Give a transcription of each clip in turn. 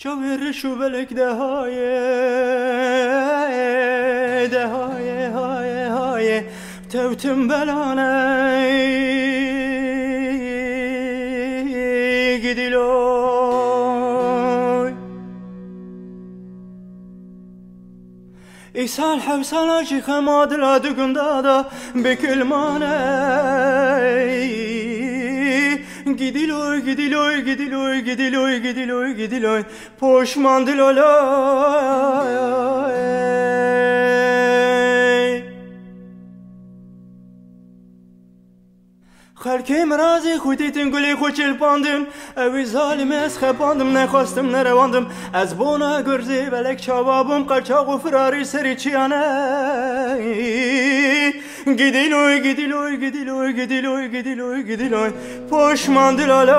جوهر شو بلک دهای دهای های های توتم بلانه گدیلوی ایسال حوصله چی خماد لا دکن دادا بکلمانه gidiloy gidiloy gidiloy gidiloy gidiloy gidiloy poşmandilolay خلکی مرازی خودی تنگلی خوچل پاندم اوی ظالم از خپاندم نخواستم نرواندم از بونا گرزی بلک چابابم قرچاق و فراری سری چیانه gidiloy gidiloy gidiloy gidiloy gidiloy gidiloy poşmandilolay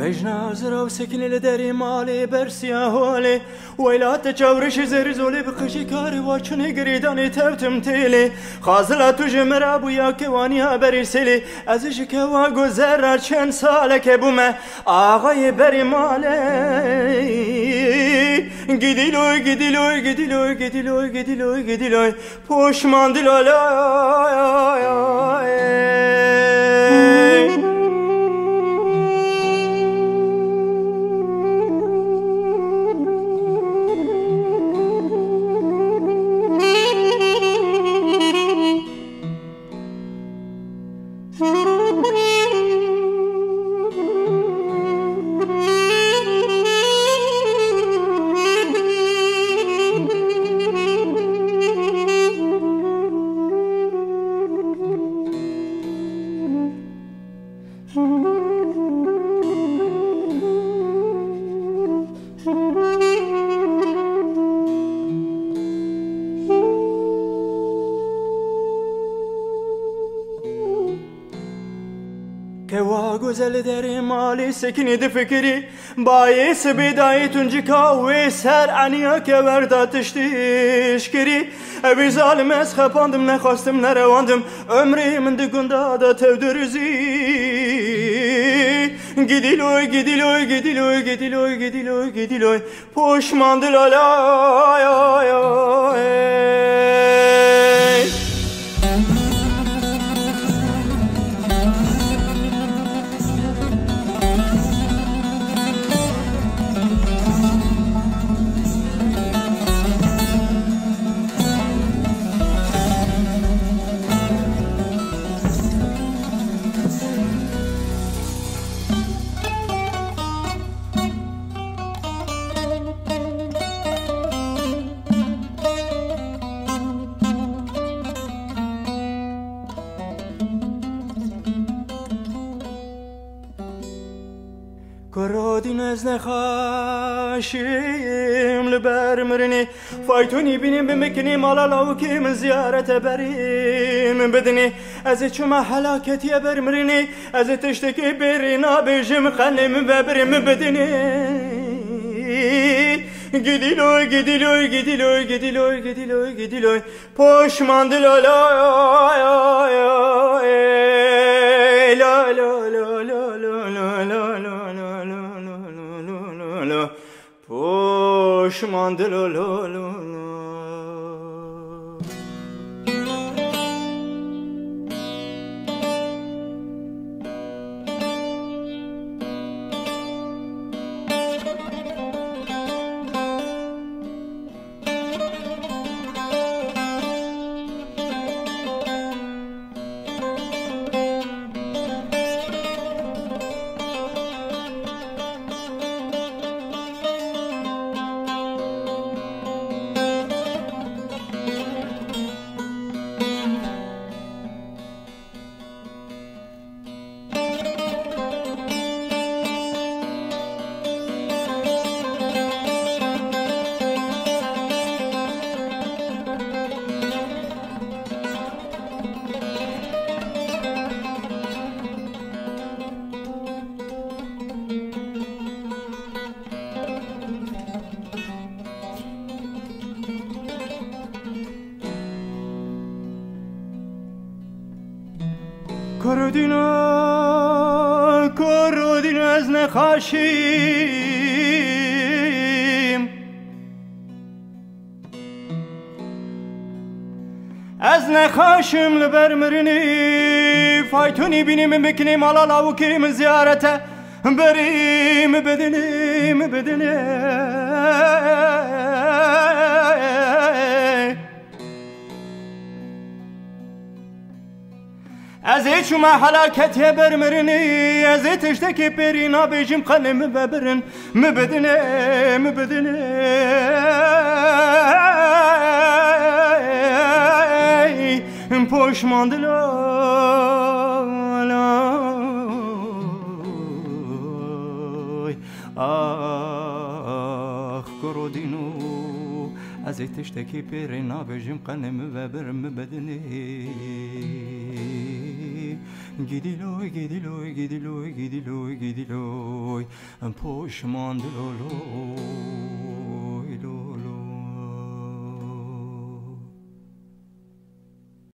بجنازرة وسكن لداري مالي برسيا هولي ويلا تجاورش زرزولي بقشي كاري واشني قريداني تبتم تيلي خازلا تجمر ابويا كوانيا بريسلي ازش كوا گذر چند سالك بومه آغای بری مالي gidiloy gidiloy gidiloy gidiloy gidiloy gidiloy poşmandilolay كوا غزل داري مالي سكني دفكري بايس بداية تنجكا ويسهر عنيا كوردا تشتيشكري أبي ظالم از خپاندم نخواستم نرواندم عمري من دقندا دا تودرزي gidiloy gidiloy gidiloy gidiloy gidiloy gidiloy poşmandilolay كرادين از نخاشيم لبرمرني فايتوني بيني بمكني مالا لوكي من زيارة بريم بدني از چما حلاكت يا برمرني از تشتكي برينا بجم خنم ببرم بدني gidiloy gidiloy gidiloy gidiloy gidiloy gidiloy poşmandilolay la la la la la la la poşmandilolay کرودین از نخاشیم از نخاشم لبر مرنی فایتونی بینیم بکنیم آلا لاوکیم زیارته بریم بدنیم از ایچو ما حلاکت برمرنی از ایتشتکی پیرینا بیجیم قلم ببرن مبدنه پشمان دلای آخ کرودینو از ایتشتکی پیرینا بیجیم قلم ببرن مبدنه gidiloy, poşman diloloy.